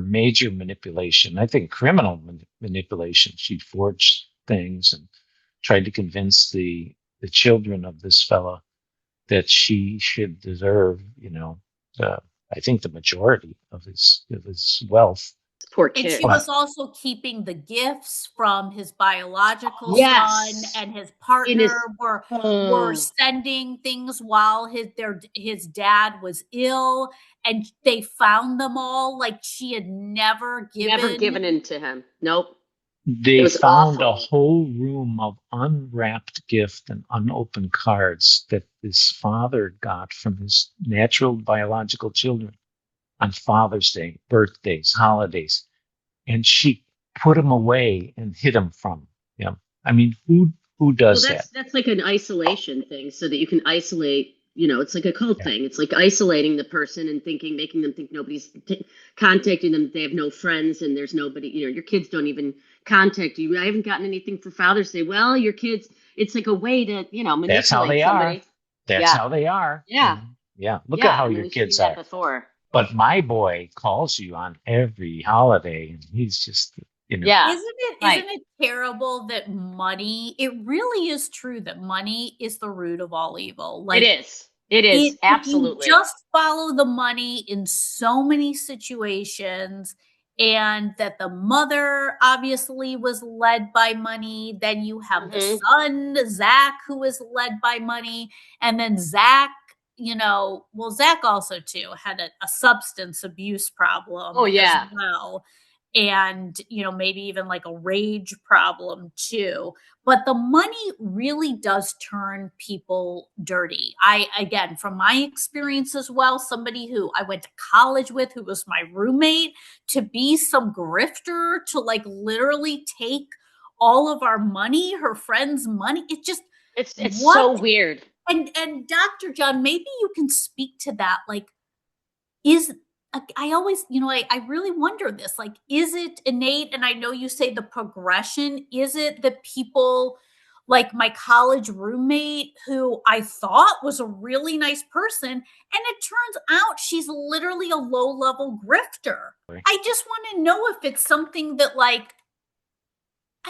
major manipulation, I think criminal manipulation, she forged things and tried to convince the children of this fella that she should deserve, I think the majority of his wealth. Poor kid. And she was also keeping the gifts from his biological son, and his partner were sending things while his dad was ill, and they found them all. Like she had never given in to him. Nope. They found a whole room of unwrapped gift and unopened cards that his father got from his natural biological children on Father's Day, birthdays, holidays. And she put them away and hid them from him. I mean, who does that? That's like an isolation thing, so that you can isolate, it's like a cult thing. It's like isolating the person and making them think nobody's contacting them. They have no friends and there's nobody, your kids don't even contact you. I haven't gotten anything for Father's Day. Well, your kids, it's like a way to, manipulate That's how they somebody. are. That's how they are. Yeah. Yeah. Look at how your kids are. Before. But my boy calls you on every holiday, and he's just, Yeah. Isn't it terrible that money? It really is true that money is the root of all evil. Like it is absolutely. You just follow the money in so many situations, and that the mother obviously was led by money. Then you have the son, Zach, who was led by money, and then Zach. Zach also too had a substance abuse problem as well. And, maybe even like a rage problem too. But the money really does turn people dirty. Again, from my experience as well, somebody who I went to college with, who was my roommate, to be some grifter, to like literally take all of our money, her friend's money. It's so weird. And Dr. John, maybe you can speak to that. Like, is I always, I really wonder this, like, is it innate? And I know you say the progression, is it that people like my college roommate who I thought was a really nice person, and it turns out she's literally a low-level grifter. I just want to know if it's something that, like,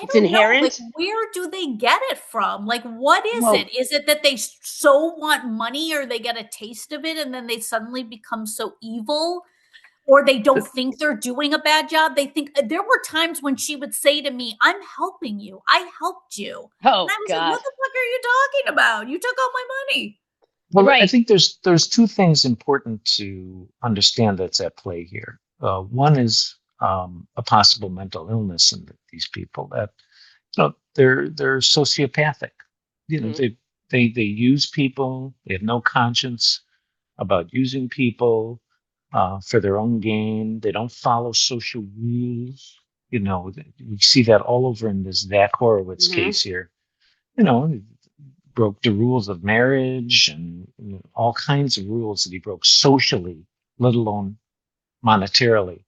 It's inherent. Like, where do they get it from? Like, what is Well- it? Is it that they so want money, or they get a taste of it and then they suddenly become so evil? Or they don't think they're doing a bad job. They think there were times when she would say to me, "I'm helping you. I helped you." Oh, and I was God. like, "What the fuck are you talking about? You took all my money." Well, Right. I think there's two things important to understand that's at play here. One is a possible mental illness in these people that they're sociopathic. They use people. They have no conscience about using people for their own gain. They don't follow social rules. We see that all over in this Zach Horowitz case here. He broke the rules of marriage and all kinds of rules that he broke socially, let alone monetarily.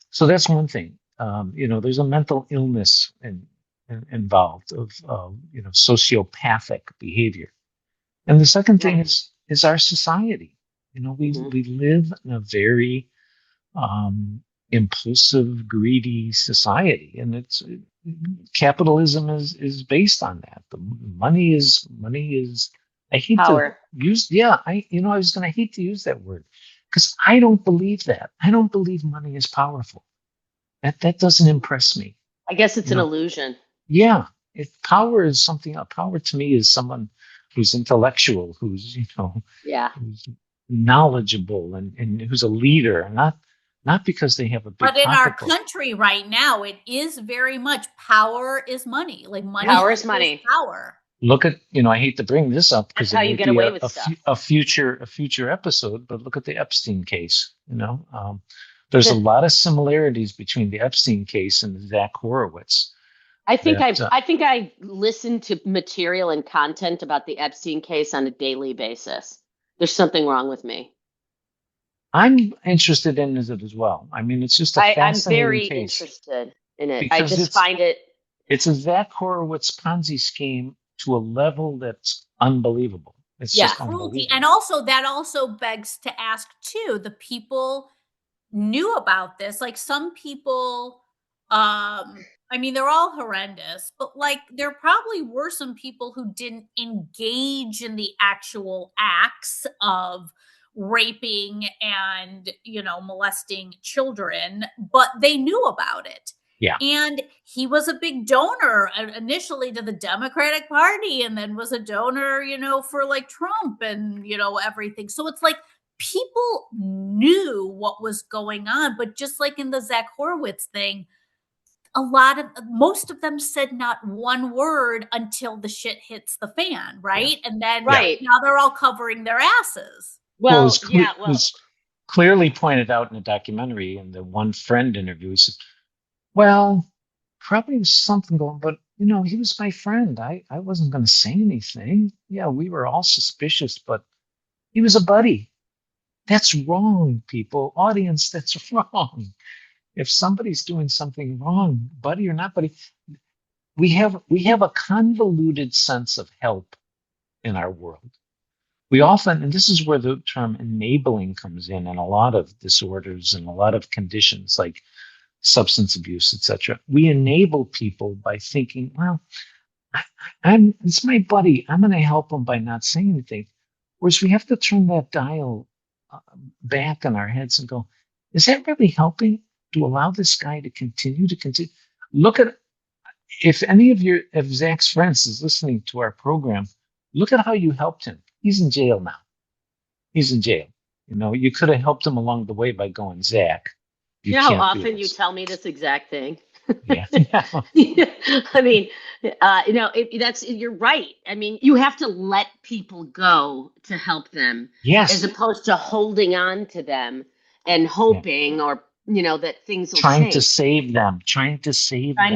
So that's one thing. There's a mental illness involved of sociopathic behavior. And the second thing is our society. We live in a very impulsive, greedy society, and capitalism is based on that. The money is. I hate Power. to use. Yeah, I was going to hate to use that word because I don't believe that. I don't believe money is powerful. That doesn't impress me. I guess it's an illusion. Yeah, power is something. Power to me is someone who's intellectual, who's who's knowledgeable and who's a leader, not because they have a big But in our pocketbook. country right now, it is very much power is money. Like, money Power is money. Power. Look at I hate to bring this up because That's how you get away with stuff. a future episode, but look at the Epstein case. There's a lot of similarities between the Epstein case and the Zach Horowitz. I think I listen to material and content about the Epstein case on a daily basis. There's something wrong with me. I'm interested in it as well. I mean, it's just a I'm fascinating very case. interested in it. Because I just find it. It's a Zach Horowitz Ponzi scheme to a level that's unbelievable. It's just cruelty. unbelievable. And also that also begs to ask too, the people knew about this. Like, some people, they're all horrendous, but like there probably were some people who didn't engage in the actual acts of raping and, molesting children, but they knew about it. Yeah. And he was a big donor initially to the Democratic Party, and then was a donor, for like Trump and, everything. So it's like people knew what was going on, but just like in the Zach Horowitz thing, most of them said not one word until the shit hits the fan, right? And then now they're all covering their asses. Well, it was clearly pointed out in the documentary in the one friend interview. He said, well, probably was something going, but he was my friend. I wasn't going to say anything. Yeah, we were all suspicious, but he was a buddy. That's wrong, people. Audience, that's wrong. If somebody's doing something wrong, buddy or not buddy, we have a convoluted sense of help in our world. We often, and this is where the term enabling comes in a lot of disorders and a lot of conditions like substance abuse, etc. We enable people by thinking, well, it's my buddy. I'm going to help him by not saying anything. Whereas we have to turn that dial back in our heads and go, is that really helping to allow this guy to continue? Look at, if any of Zach's friends is listening to our program, look at how you helped him. He's in jail now. He's in jail. You could have helped him along the way by going, Zach. You know how often you tell me this exact thing? Yeah. I mean, you're right. I mean, you have to let people go to help them. Yes. As opposed to holding on to them and hoping or, that things will trying change. to save them, Trying to save But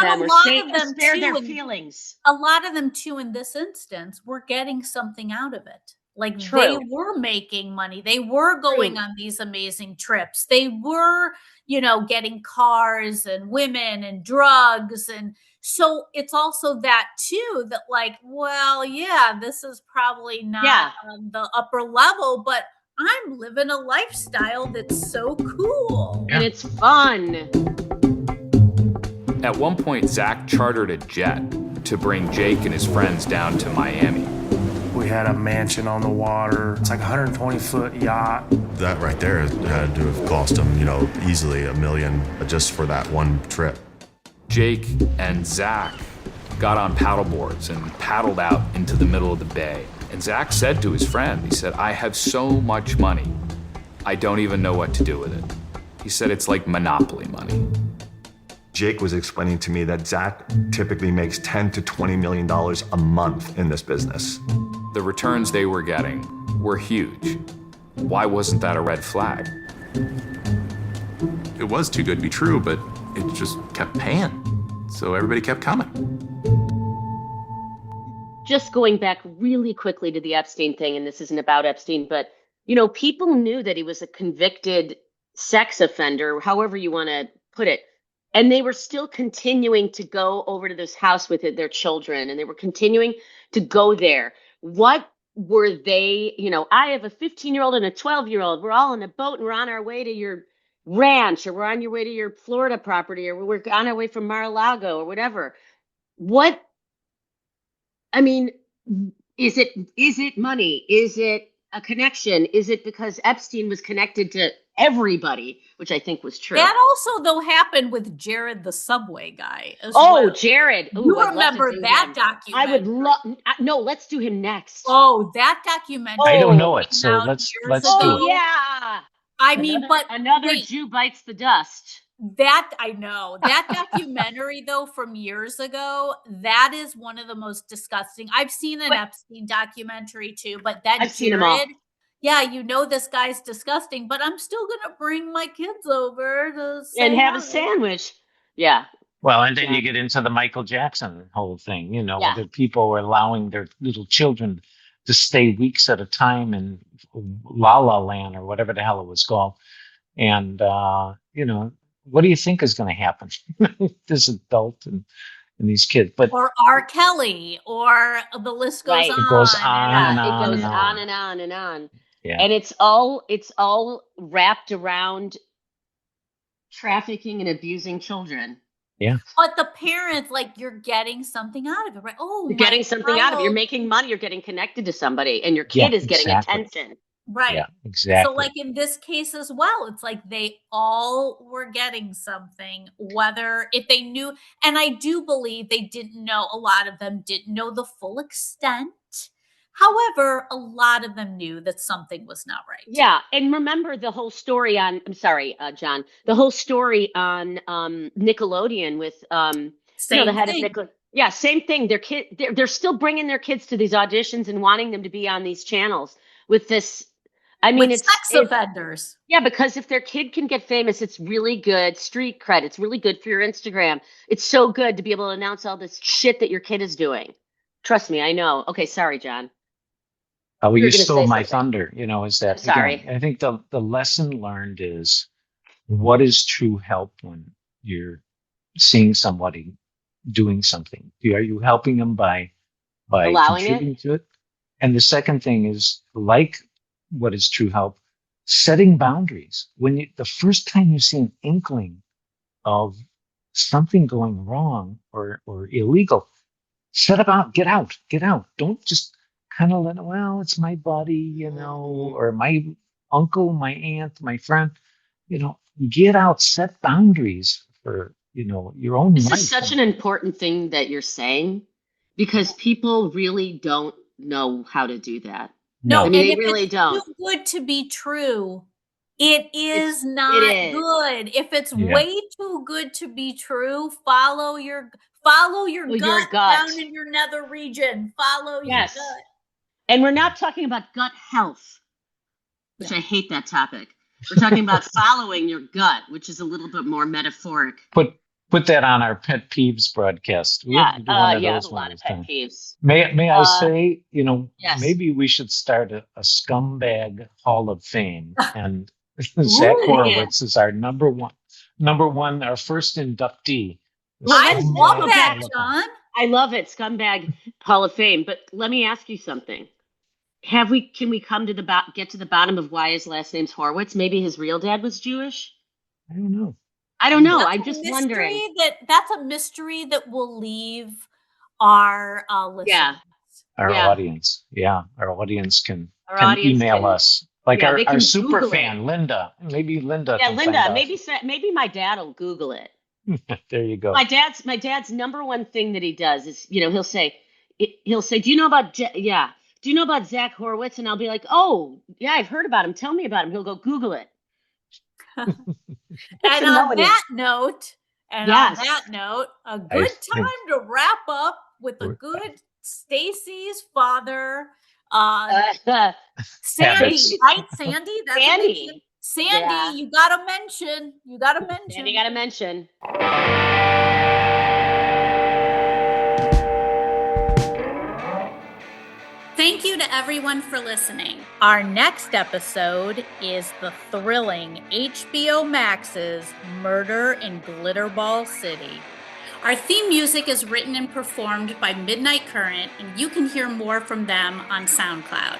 them a or lot of them spare too, their feelings. A lot of them too, in this instance, were getting something out of it. Like True. they were making money. They were going on these amazing trips. They were, getting cars and women and drugs. And so it's also that too, that like, well, yeah, this is probably not on the upper level, but I'm living a lifestyle that's so cool. And it's fun. At one point, Zach chartered a jet to bring Jake and his friends down to Miami. We had a mansion on the water. It's like a 120-foot yacht. That right there had to have cost him, easily $1 million just for that one trip. Jake and Zach got on paddle boards and paddled out into the middle of the bay. And Zach said to his friend, he said, I have so much money, I don't even know what to do with it. He said it's like Monopoly money. Jake was explaining to me that Zach typically makes $10 to $20 million a month in this business. The returns they were getting were huge. Why wasn't that a red flag? It was too good to be true, but it just kept paying. So everybody kept coming. Just going back really quickly to the Epstein thing, and this isn't about Epstein, but, people knew that he was a convicted sex offender, however you want to put it. And they were still continuing to go over to this house with their children, and they were continuing to go there. What were they, I have a 15-year-old and a 12-year-old. We're all in a boat and we're on our way to your ranch, or we're on your way to your Florida property, or we're on our way from Mar-a-Lago or whatever. Is it money? Is it a connection? Is it because Epstein was connected to everybody, which I think was true? That also, though, happened with Jared, the Subway guy. Jared. Ooh, you remember that documentary? I would love. No, let's do him next. Oh, that documentary. I don't know it, so let's do it. Yeah. But another Jew bites the dust. That I know. That documentary, though, from years ago, that is one of the most disgusting. I've seen an Epstein documentary too, but that I've seen them all. Yeah, this guy's disgusting, but I'm still gonna bring my kids over to and have a sandwich. Yeah. Well, and then you get into the Michael Jackson whole thing, the people were allowing their little children to stay weeks at a time in La La Land or whatever the hell it was called. And, what do you think is going to happen? This adult and these kids, or R. Kelly, or the list goes on. It goes on and on. It goes and on and on and on. Yeah. And it's all wrapped around trafficking and abusing children. Yeah. But the parents, you're getting something out of it, right? Oh, you're getting something out of it. You're making money. You're getting connected to somebody, and your kid is getting attention. Right. Yeah, exactly. So in this case as well, it's like they all were getting something, whether if they knew, and I do believe they didn't know, a lot of them didn't know the full extent. However, a lot of them knew that something was not right. Yeah. And remember the whole story on, I'm sorry, John, the whole story on Nickelodeon with the head of Nickelodeon. Yeah, same thing. Their kid, they're still bringing their kids to these auditions and wanting them to be on these channels with this. It's sex offenders. Yeah, because if their kid can get famous, it's really good street cred. It's really good for your Instagram. It's so good to be able to announce all this shit that your kid is doing. Trust me, I know. Okay, sorry, John. Oh, you stole my thunder. Is that sorry? Again, I think the lesson learned is what is true help when you're seeing somebody doing something. Are you helping them by allowing contributing to it? And the second thing is what is true help? Setting boundaries. When the first time you see an inkling of something going wrong or illegal, set about, get out. Don't just kind of it's my buddy, or my uncle, my aunt, my friend, get out, set boundaries for, your own life. This is such an important thing that you're saying, because people really don't know how to do that. No, they really don't. Too good to be true. It is not good. If it's way too good to be true, follow your gut down in your nether region. Follow your gut. And we're not talking about gut health, which I hate that topic. We're talking about following your gut, which is a little bit more metaphoric. Put that on our pet peeves broadcast. We have to do one of I have those a lot of pet peeves. May I say, yes. maybe we should start a scumbag hall of fame, and Zach Horowitz is our number one, our first inductee. I love that, John. I love it, Scumbag Hall of Fame. But let me ask you something. Can we come to get to the bottom of why his last name's Horowitz? Maybe his real dad was Jewish? I don't know. I'm just wondering. That's a mystery that we'll leave our listeners. Our audience. Yeah, our audience can email us. Like our super fan, Linda. Maybe Linda. Yeah, Linda. Maybe my dad will Google it. There you go. My dad's number one thing that he does is, he'll say, do you know about Zach Horowitz? And I'll be like, oh, yeah, I've heard about him. Tell me about him. He'll go Google it. And on that note, a good time to wrap up with a good Stacey's father, Sandy, right? Sandy? That's Sandy. Sandy, you gotta mention. Sandy gotta mention. Thank you to everyone for listening. Our next episode is the thrilling HBO Max's Murder in Glitterball City. Our theme music is written and performed by Midnight Current, and you can hear more from them on SoundCloud.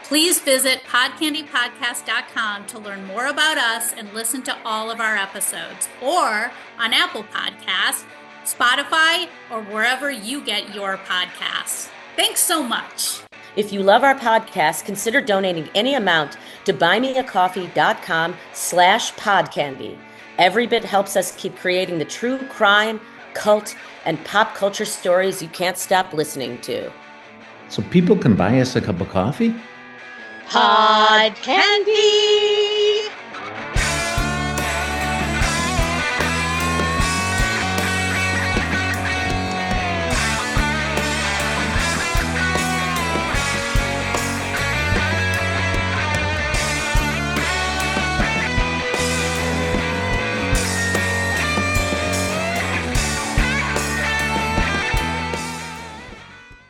Please visit podcandypodcast.com to learn more about us and listen to all of our episodes, or on Apple Podcasts, Spotify, or wherever you get your podcasts. Thanks so much. If you love our podcast, consider donating any amount to buymeacoffee.com/podcandy. Every bit helps us keep creating the true crime, cult, and pop culture stories you can't stop listening to. So people can buy us a cup of coffee? Pod Candy!